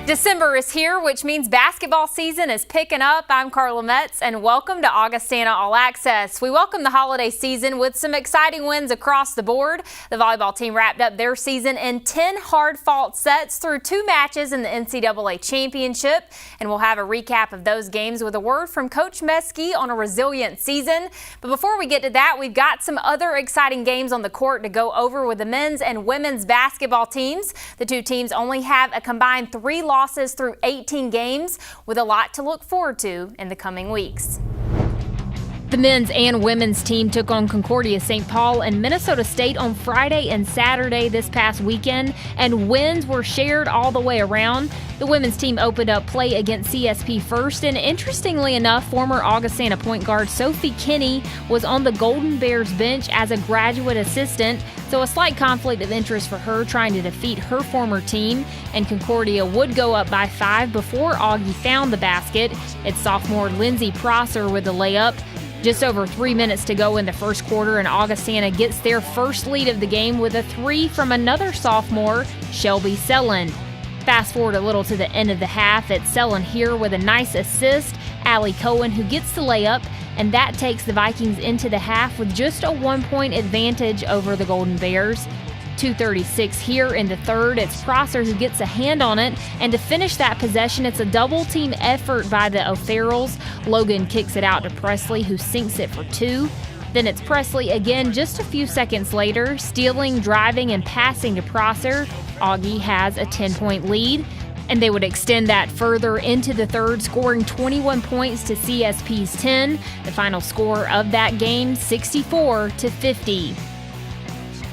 December is here, which means basketball season is picking up. I'm Carla Metz, and welcome to Augustana All Access. We welcome the holiday season with some exciting wins across the board. The volleyball team wrapped up their season in 10 hard-fought sets through 2 matches in the NCAA Championship, and we'll have a recap of those games with a word from Coach Meskey on a resilient season. But before we get to that, we've got some other exciting games on the court to go over with the men's and women's basketball teams. The two teams only have a combined 3 losses through 18 games, with a lot to look forward to in the coming weeks. The men's and women's team took on Concordia St. Paul and Minnesota State on Friday and Saturday this past weekend, and wins were shared all the way around. The women's team opened up play against CSP first, and interestingly enough, former Augustana point guard Sophie Kinney was on the Golden Bears bench as a graduate assistant, so a slight conflict of interest for her trying to defeat her former team, and Concordia would go up by 5 before Augie found the basket. It's sophomore Lindsey Prosser with the layup. Just over 3 minutes to go in the first quarter, and Augustana gets their first lead of the game with a 3 from another sophomore, Shelby Selland. Fast forward a little to the end of the half, it's Selland here with a nice assist, Allie Cohen who gets the layup, and that takes the Vikings into the half with just a 1-point advantage over the Golden Bears. 2:36 here in the third. It's Prosser who gets a hand on it, and to finish that possession, it's a double-team effort by the O'Farrells. Logan kicks it out to Presley, who sinks it for 2. Then it's Presley again just a few seconds later, stealing, driving, and passing to Prosser. Augie has a 10-point lead, and they would extend that further into the third, scoring 21 points to CSP's 10. The final score of that game, 64-50.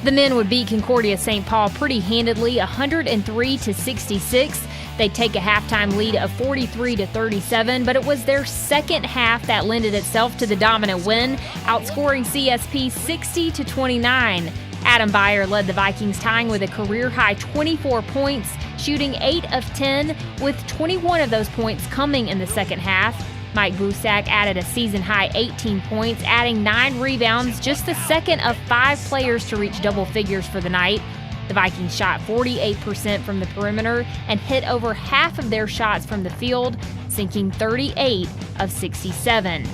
The men would beat Concordia St. Paul pretty handedly, 103-66. They'd take a halftime lead of 43-37, but it was their second half that lended itself to the dominant win, outscoring CSP 60-29. Adam Beyer led the Vikings, tying with a career-high 24 points, shooting 8 of 10, with 21 of those points coming in the second half. Mike Busak added a season-high 18 points, adding 9 rebounds, just the second of 5 players to reach double figures for the night. The Vikings shot 48% from the perimeter and hit over half of their shots from the field, sinking 38 of 67.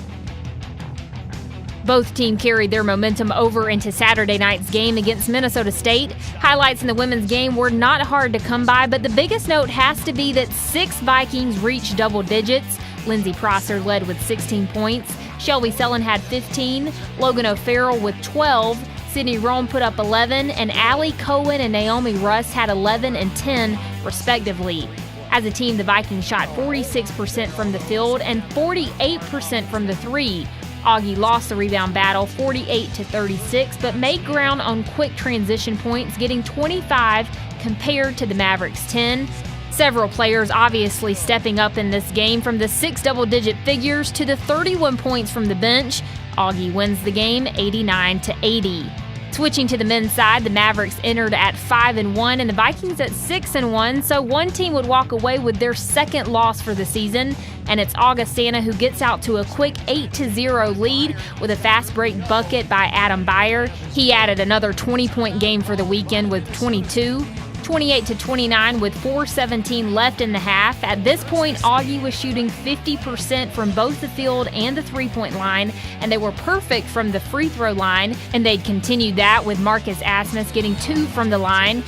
Both teams carried their momentum over into Saturday night's game against Minnesota State. Highlights in the women's game were not hard to come by, but the biggest note has to be that 6 Vikings reached double digits. Lindsey Prosser led with 16 points. Shelby Selland had 15. Logan O'Farrell with 12. Sydney Rome put up 11. And Allie Cohen and Naomi Russ had 11 and 10, respectively. As a team, the Vikings shot 46% from the field and 48% from the three. Augie lost the rebound battle 48-36, but made ground on quick transition points, getting 25 compared to the Mavericks' 10. Several players obviously stepping up in this game, from the 6 double-digit figures to the 31 points from the bench. Augie wins the game 89-80. Switching to the men's side, the Mavericks entered at 5-1 and the Vikings at 6-1, so one team would walk away with their second loss for the season, and it's Augustana who gets out to a quick 8-0 lead with a fast break bucket by Adam Beyer. He added another 20-point game for the weekend with 22. 28-29 with 4:17 left in the half. At this point, Augie was shooting 50% from both the field and the three-point line, and they were perfect from the free throw line, and they'd continued that with Marcus Asmus getting 2 from the line.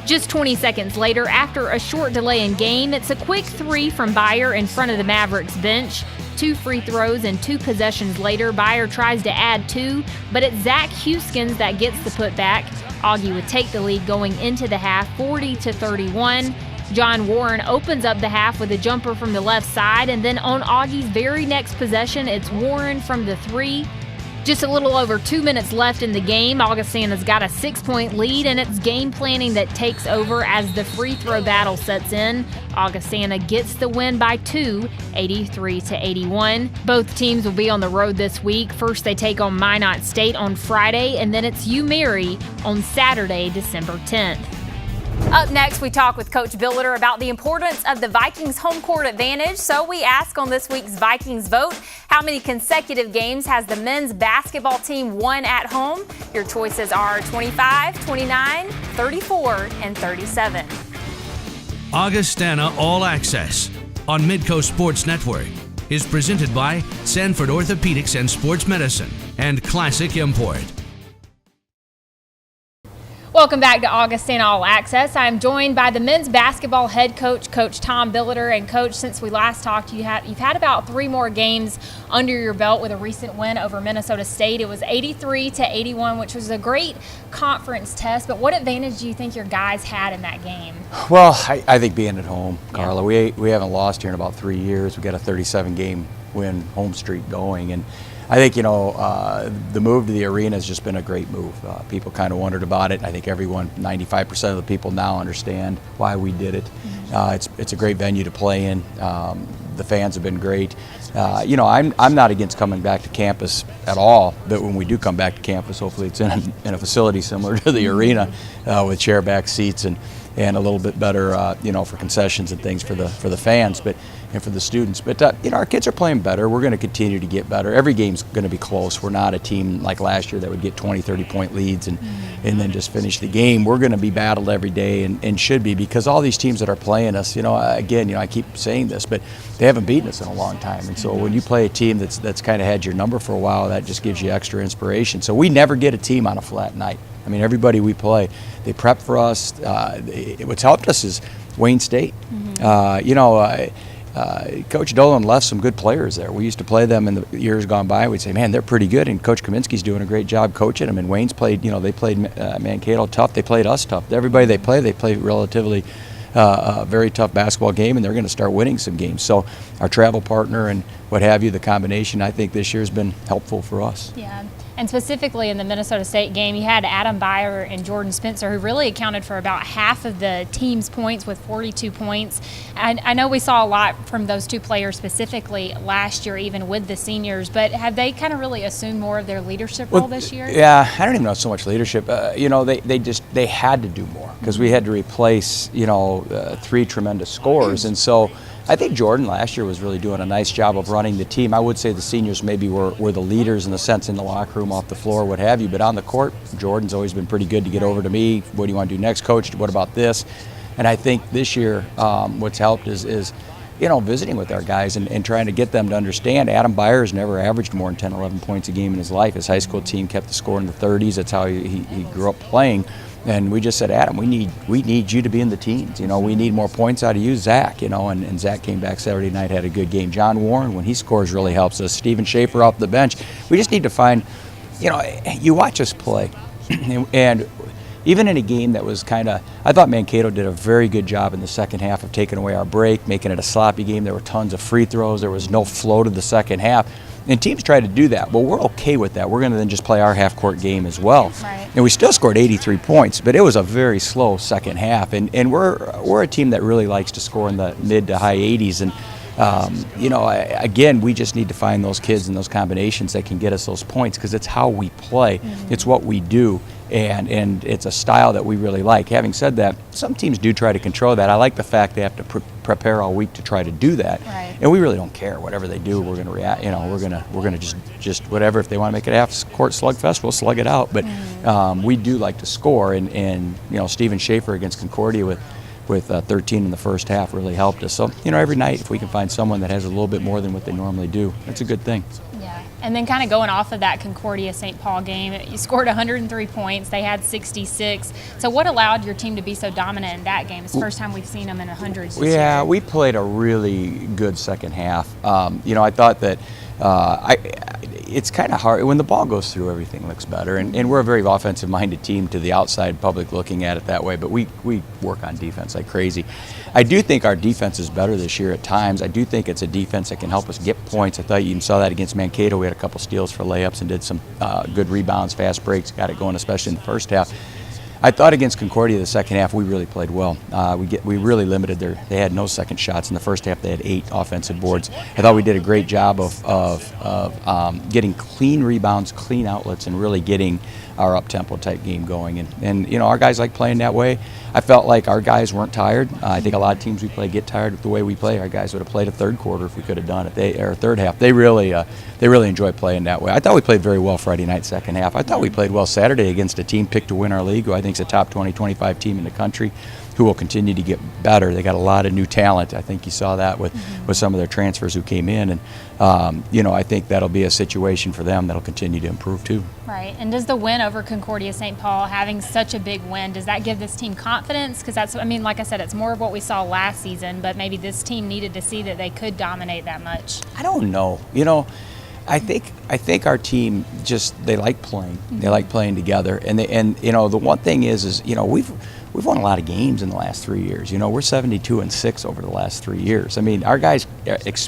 Just 20 seconds later, after a short delay in game, it's a quick 3 from Beyer in front of the Mavericks bench. 2 free throws and 2 possessions later, Beyer tries to add 2, but it's Zach Huskins that gets the putback. Augie would take the lead going into the half, 40-31. John Warren opens up the half with a jumper from the left side, and then on Augie's very next possession, it's Warren from the 3. Just a little over 2 minutes left in the game. Augustana's got a 6-point lead, and it's game planning that takes over as the free throw battle sets in. Augustana gets the win by 2, 83-81. Both teams will be on the road this week. First, they take on Minot State on Friday, and then it's UMary on Saturday, December 10th. Up next, we talk with Coach Billiter about the importance of the Vikings home court advantage. So we ask on this week's Vikings Vote, how many consecutive games has the men's basketball team won at home? Your choices are 25, 29, 34, and 37. Augustana All Access on Midco Sports Network is presented by Sanford Orthopedics and Sports Medicine and Classic Import. Welcome back to Augustana All Access. I'm joined by the men's basketball head coach, Coach Tom Billiter. And Coach, since we last talked, you've had about 3 more games under your belt with a recent win over Minnesota State. It was 83-81, which was a great conference test. But what advantage do you think your guys had in that game? Well, I think being at home, Carla. We haven't lost here in about 3 years. We got a 37-game win home streak going, and I think, the move to the arena has just been a great move. People kind of wondered about it. I think 95% of the people now understand why we did it. It's a great venue to play in. The fans have been great. I'm not against coming back to campus at all, but when we do come back to campus, hopefully it's in a facility similar to the arena with chair back seats and a little bit better, for concessions and things for the fans, and for the students. But our kids are playing better. We're going to continue to get better. Every game's going to be close. We're not a team like last year that would get 20, 30-point leads and then just finish the game. We're going to be battled every day and should be, because all these teams that are playing us, I keep saying this, but they haven't beaten us in a long time. And so when you play a team that's kind of had your number for a while, that just gives you extra inspiration. So we never get a team on a flat night. I mean, everybody we play, they prep for us. What's helped us is Wayne State. Coach Dolan left some good players there. We used to play them in the years gone by. We'd say, man, they're pretty good, and Coach Kaminsky's doing a great job coaching them. And Wayne's played, they played Mankato tough. They played us tough. Everybody they play relatively a very tough basketball game, and they're going to start winning some games. So our travel partner and what have you, the combination, I think this year has been helpful for us. Yeah. And specifically in the Minnesota State game, you had Adam Byer and Jordan Spencer, who really accounted for about half of the team's points with 42 points. And I know we saw a lot from those 2 players specifically last year, even with the seniors, but have they kind of really assumed more of their leadership role this year? Yeah, I don't even know so much leadership. They had to do more because we had to replace, 3 tremendous scorers. And so I think Jordan last year was really doing a nice job of running the team. I would say the seniors maybe were the leaders in the sense in the locker room, off the floor, what have you. But on the court, Jordan's always been pretty good to get over to me. What do you want to do next, Coach? What about this? And I think this year what's helped is visiting with our guys and trying to get them to understand. Adam Byers never averaged more than 10, 11 points a game in his life. His high school team kept the score in the 30s. That's how he grew up playing. And we just said, Adam, we need you to be in the teens. We need more points out of you, Zach. And Zach came back Saturday night, had a good game. John Warren, when he scores, really helps us. Stephen Schaefer off the bench. We just need to find, you watch us play, and even in a game that was I thought Mankato did a very good job in the second half of taking away our break, making it a sloppy game. There were tons of free throws. There was no flow to the second half. And teams try to do that. Well, we're okay with that. We're going to then just play our half-court game as well. Right. And we still scored 83 points, but it was a very slow second half. And we're a team that really likes to score in the mid to high 80s. And again, we just need to find those kids and those combinations that can get us those points, because it's how we play. It's what we do. And it's a style that we really like. Having said that, some teams do try to control that. I like the fact they have to prepare all week to try to do that. Right. And we really don't care. Whatever they do, we're going to react. We're going to just whatever. If they want to make it a half-court slugfest, we'll slug it out. But we do like to score. And Stephen Schaefer against Concordia with 13 in the first half really helped us. So every night, if we can find someone that has a little bit more than what they normally do, that's a good thing. Yeah. And then kind of going off of that Concordia-St. Paul game, you scored 103 points. They had 66. So what allowed your team to be so dominant in that game? It's the first time we've seen them in the hundreds this year. We played a really good second half. I thought that it's kind of hard. When the ball goes through, everything looks better. And we're a very offensive-minded team to the outside public looking at it that way. But we work on defense like crazy. I do think our defense is better this year at times. I do think it's a defense that can help us get points. I thought you even saw that against Mankato. We had a couple steals for layups and did some good rebounds, fast breaks, got it going, especially in the first half. I thought against Concordia the second half we really played well. We really limited they had no second shots. In the first half they had 8 offensive boards. I thought we did a great job of getting clean rebounds, clean outlets, and really getting our up-tempo type game going. And our guys like playing that way. I felt like our guys weren't tired. I think a lot of teams we play get tired with the way we play. Our guys would have played a third quarter if we could have done it. Or third half. They really enjoy playing that way. I thought we played very well Friday night second half. I thought we played well Saturday against a team picked to win our league, who I think is a top 20, 25 team in the country, who will continue to get better. They got a lot of new talent. I think you saw that with some of their transfers who came in. And, I think that'll be a situation for them that'll continue to improve too. Right. And does the win over Concordia St. Paul, having such a big win, does that give this team confidence? Because like I said, it's more of what we saw last season, but maybe this team needed to see that they could dominate that much. I don't know. I think our team they like playing. They like playing together. And the one thing is we've won a lot of games in the last 3 years. We're 72-6 over the last 3 years. I mean, our guys,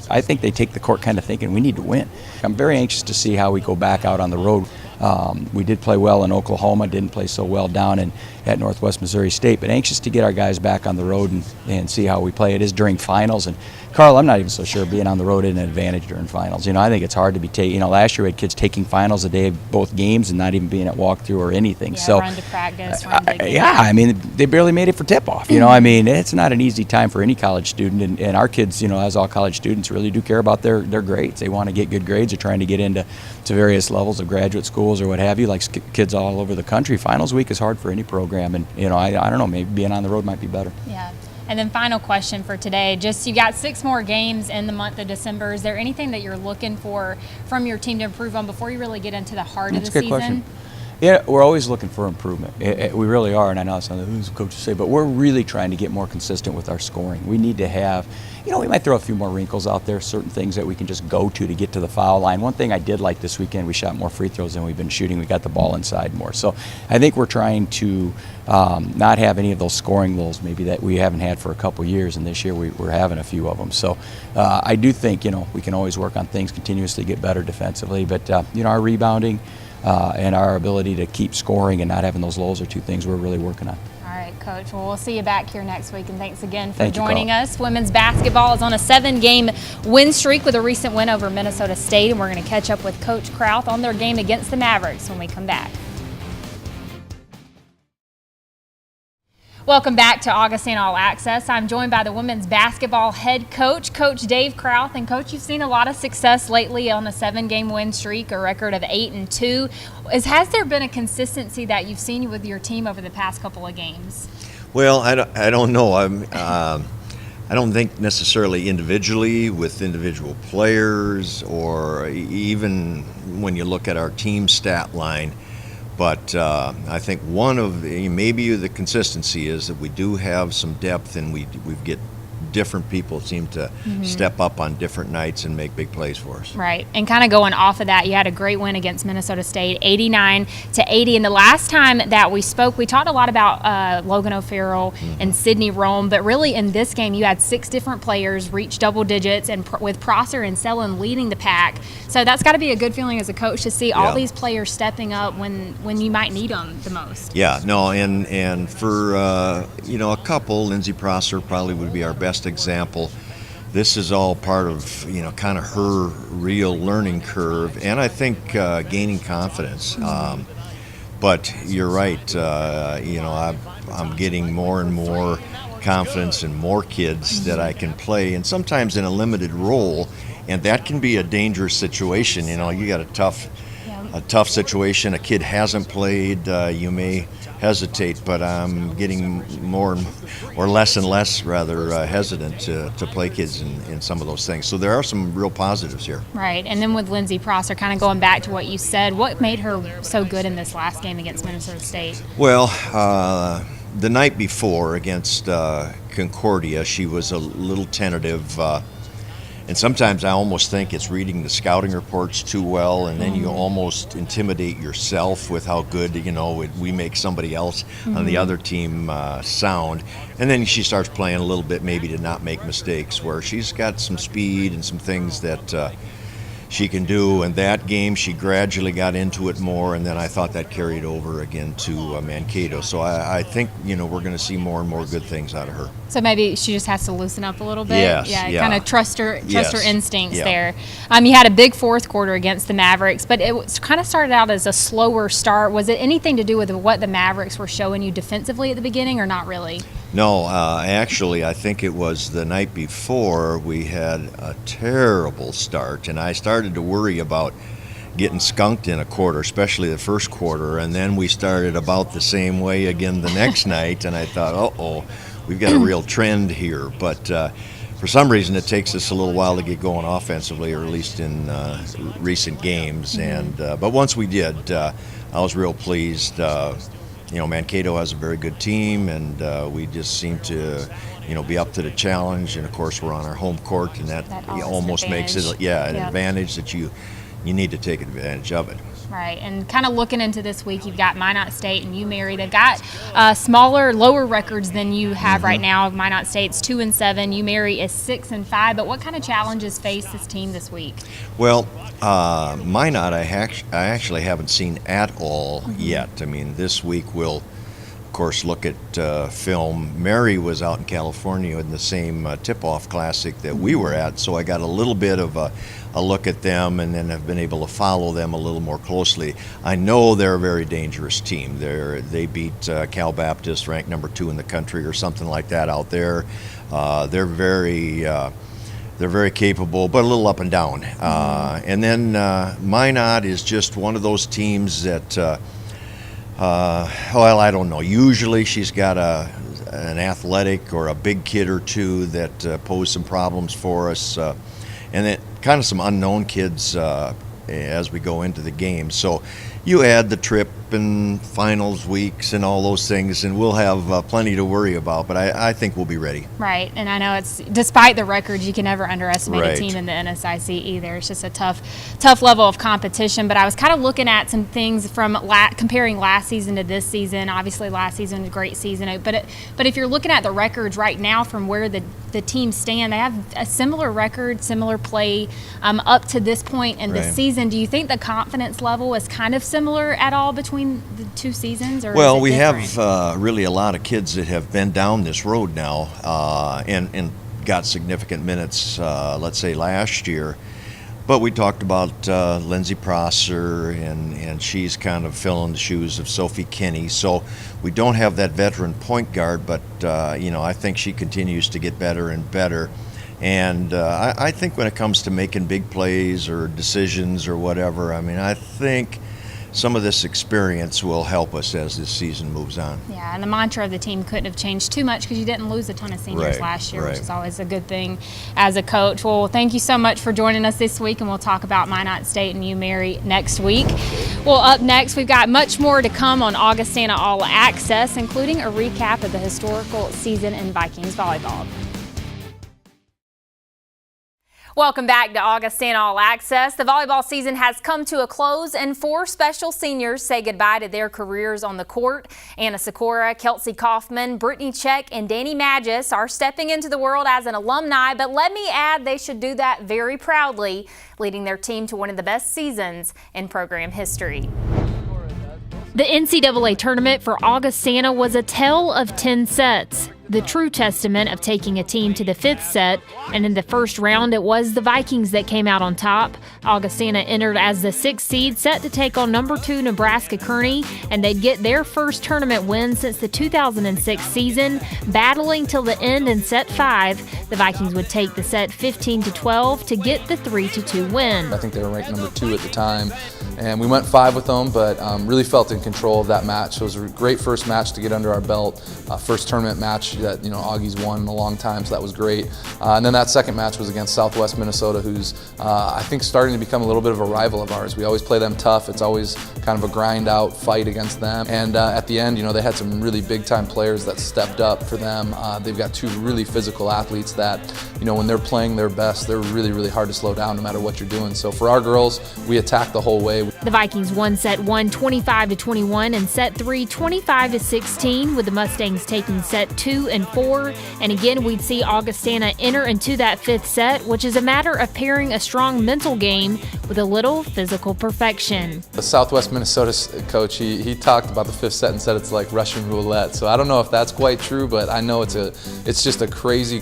I think they take the court kind of thinking we need to win. I'm very anxious to see how we go back out on the road. We did play well in Oklahoma, didn't play so well down at Northwest Missouri State, but anxious to get our guys back on the road and see how we play. It is during finals, and Carl, I'm not even so sure being on the road is an advantage during finals. I think it's hard to be taking. Last year we had kids taking finals the day of both games and not even being at walkthrough or anything. Yeah, so run to practice, run to they barely made it for tip-off. It's not an easy time for any college student, and our kids, as all college students, really do care about their grades. They want to get good grades. They're trying to get into various levels of graduate schools or what have you, like kids all over the country. Finals week is hard for any program, and I don't know, maybe being on the road might be better. Yeah. And then final question for today, you got 6 more games in the month of December. Is there anything that you're looking for from your team to improve on before you really get into the heart of the season? That's a good question. Yeah, we're always looking for improvement. We really are, and I know it's something that coaches say, but we're really trying to get more consistent with our scoring. We need to have, we might throw a few more wrinkles out there, certain things that we can just go to get to the foul line. One thing I did like this weekend, we shot more free throws than we've been shooting. We got the ball inside more. So I think we're trying to not have any of those scoring lulls maybe that we haven't had for a couple years, and this year we're having a few of them. So I do think, we can always work on things, continuously get better defensively, but, our rebounding, and our ability to keep scoring and not having those lulls are two things we're really working on. All right, Coach. Well, we'll see you back here next week, and thanks again for joining us. Women's basketball is on a 7-game win streak with a recent win over Minnesota State, and we're going to catch up with Coach Krauth on their game against the Mavericks when we come back. Welcome back to Augustana All Access. I'm joined by the women's basketball head coach, Coach Dave Krauth. And Coach, you've seen a lot of success lately on a 7-game win streak, a record of 8-2. Has there been a consistency that you've seen with your team over the past couple of games? Well, I don't know. I don't think necessarily individually with individual players or even when you look at our team stat line. But I think maybe the consistency is that we do have some depth, and we get different people seem to step up on different nights and make big plays for us. Right. And kind of going off of that, you had a great win against Minnesota State, 89-80. And the last time that we spoke, we talked a lot about Logan O'Farrell and Sydney Rome, but really in this game, you had 6 different players reach double digits, and with Prosser and Sellen leading the pack. So that's got to be a good feeling as a coach to see all these players stepping up when you might need them the most. Yeah, no, and for a couple, Lindsey Prosser probably would be our best example. This is all part of kind of her real learning curve, and I think gaining confidence. But you're right. I'm getting more and more confidence in more kids that I can play, and sometimes in a limited role, and that can be a dangerous situation. You got a tough situation. A kid hasn't played. You may hesitate, but I'm getting less and less hesitant to play kids in some of those things. So there are some real positives here. Right, and then with Lindsey Prosser, kind of going back to what you said, what made her so good in this last game against Minnesota State? Well, the night before against Concordia, she was a little tentative. And sometimes I almost think it's reading the scouting reports too well, and then you almost intimidate yourself with how good, we make somebody else on the other team sound. And then she starts playing a little bit maybe to not make mistakes, where she's got some speed and some things that she can do. And that game, she gradually got into it more, and then I thought that carried over again to Mankato. So I think, we're going to see more and more good things out of her. So maybe she just has to loosen up a little bit. Yes, yeah. Kind of trust her instincts Yeah. there. You had a big fourth quarter against the Mavericks, but it kind of started out as a slower start. Was it anything to do with what the Mavericks were showing you defensively at the beginning, or not really? No, actually, I think it was the night before we had a terrible start, and I started to worry about getting skunked in a quarter, especially the first quarter, and then we started about the same way again the next night, and I thought, uh-oh, we've got a real trend here. But for some reason, it takes us a little while to get going offensively, or at least in recent games. And but once we did, I was real pleased. Mankato has a very good team, and we just seem to, be up to the challenge. And of course, we're on our home court, and that almost makes it, an advantage that you need to take advantage of it. Right, and kind of looking into this week, you've got Minot State and UMary. They've got smaller, lower records than you have right now. Minot State's 2-7, UMary is 6-5. But what kind of challenges face this team this week? Well, Minot, I actually haven't seen at all yet. I mean, this week we'll, of course, look at film. Mary was out in California in the same tip-off classic that we were at, so I got a little bit of a look at them, and then have been able to follow them a little more closely. I know they're a very dangerous team. They beat Cal Baptist, ranked number 2 in the country or something like that out there. They're very capable, but a little up and down. And then Minot is just one of those teams that, I don't know. Usually she's got an athletic or a big kid or two that pose some problems for us. And then kind of some unknown kids as we go into the game. So you add the trip and finals weeks and all those things, and we'll have plenty to worry about, but I think we'll be ready. Right, and I know it's, despite the records, you can never underestimate Right. a team in the NSIC either. It's just a tough level of competition. But I was kind of looking at some things from comparing last season to this season. Obviously, last season was a great season, but if you're looking at the records right now from where the teams stand, they have a similar record, similar play up to this point in the Right. season. Do you think the confidence level is kind of similar at all between the two seasons, or Well, is it we different? have really a lot of kids that have been down this road now and got significant minutes, let's say last year. But we talked about Lindsay Prosser, and she's kind of filling the shoes of Sophie Kinney. So we don't have that veteran point guard, but I think she continues to get better and better. And I think when it comes to making big plays or decisions or whatever, I think some of this experience will help us as this season moves on. Yeah, and the mantra of the team couldn't have changed too much because you didn't lose a ton of seniors Right, last year, right. which is always a good thing as a coach. Well, thank you so much for joining us this week, and we'll talk about Minot State and UMary next week. Well, up next, we've got much more to come on Augustana All Access, including a recap of the historical season in Vikings volleyball. Welcome back to Augustana All Access. The volleyball season has come to a close, and 4 special seniors say goodbye to their careers on the court. Anna Sikora, Kelsey Kaufman, Brittany Check, and Danny Magis are stepping into the world as an alumni, but let me add they should do that very proudly, leading their team to one of the best seasons in program history. The NCAA Tournament for Augustana was a tale of 10 sets. The true testament of taking a team to the 5th set, and in the first round it was the Vikings that came out on top. Augustana entered as the 6th seed, set to take on number 2 Nebraska Kearney, and they'd get their first tournament win since the 2006 season. Battling till the end in set 5, the Vikings would take the set 15-12 to get the 3-2 win. I think they were ranked number 2 at the time, and we went 5 with them, but really felt in control of that match. It was a great first match to get under our belt, first tournament match that Augie's won in a long time, so that was great. And then that second match was against Southwest Minnesota, who's I think starting to become a little bit of a rival of ours. We always play them tough. It's always kind of a grind out fight against them. And at the end, they had some really big time players that stepped up for them. They've got 2 really physical athletes that, when they're playing their best, they're really, really hard to slow down no matter what you're doing. So for our girls, we attacked the whole way. The Vikings won set 1 25-21 and set 3 25-16, with the Mustangs taking set 2 and 4. And again, we'd see Augustana enter into that fifth set, which is a matter of pairing a strong mental game with a little physical perfection. The Southwest Minnesota coach, he talked about the fifth set and said it's like Russian roulette. So I don't know if that's quite true, but I know it's just a crazy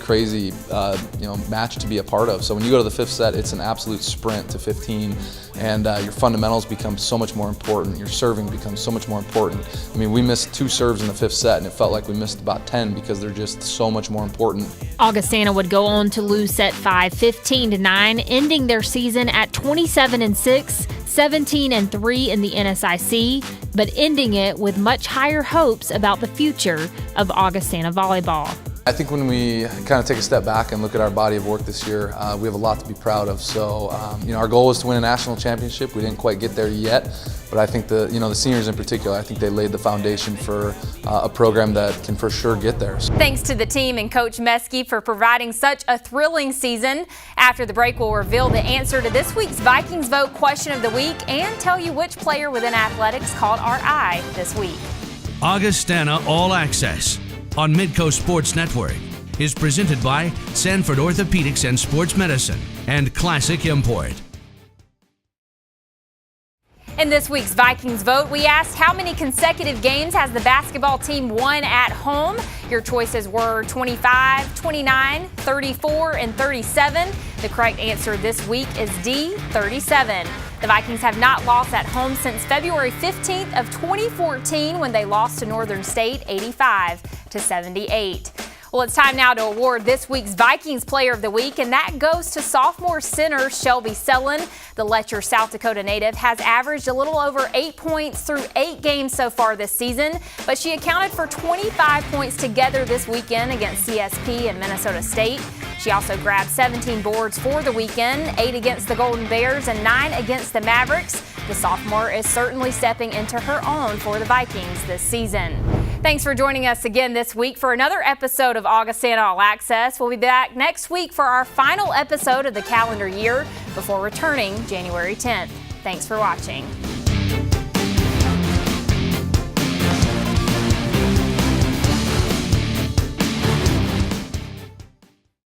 match to be a part of. So when you go to the fifth set, it's an absolute sprint to 15, and your fundamentals become so much more important. Your serving becomes so much more important. I mean, we missed 2 serves in the fifth set, and it felt like we missed about 10 because they're just so much more important. Augustana would go on to lose set 5 15-9, ending their season at 27-6, 17-3 in the NSIC, but ending it with much higher hopes about the future of Augustana volleyball. I think when we kind of take a step back and look at our body of work this year, we have a lot to be proud of. So, our goal was to win a national championship. We didn't quite get there yet, but I think the seniors in particular, I think they laid the foundation for a program that can for sure get there. Thanks to the team and Coach Meskey for providing such a thrilling season. After the break, we'll reveal the answer to this week's Vikings Vote question of the week and tell you which player within athletics caught our eye this week. Augustana All Access on Midco Sports Network is presented by Sanford Orthopedics and Sports Medicine and Classic Import. In this week's Vikings Vote, we asked how many consecutive games has the basketball team won at home. Your choices were 25, 29, 34, and 37. The correct answer this week is D, 37. The Vikings have not lost at home since February 15th of 2014 when they lost to Northern State 85-78. Well, it's time now to award this week's Vikings Player of the Week, and that goes to sophomore center Shelby Sellen. The Letcher, South Dakota native has averaged a little over 8 points through 8 games so far this season, but she accounted for 25 points together this weekend against CSP and Minnesota State. She also grabbed 17 boards for the weekend, 8 against the Golden Bears and 9 against the Mavericks. The sophomore is certainly stepping into her own for the Vikings this season. Thanks for joining us again this week for another episode of Augustana All Access. We'll be back next week for our final episode of the calendar year before returning January 10th. Thanks for watching.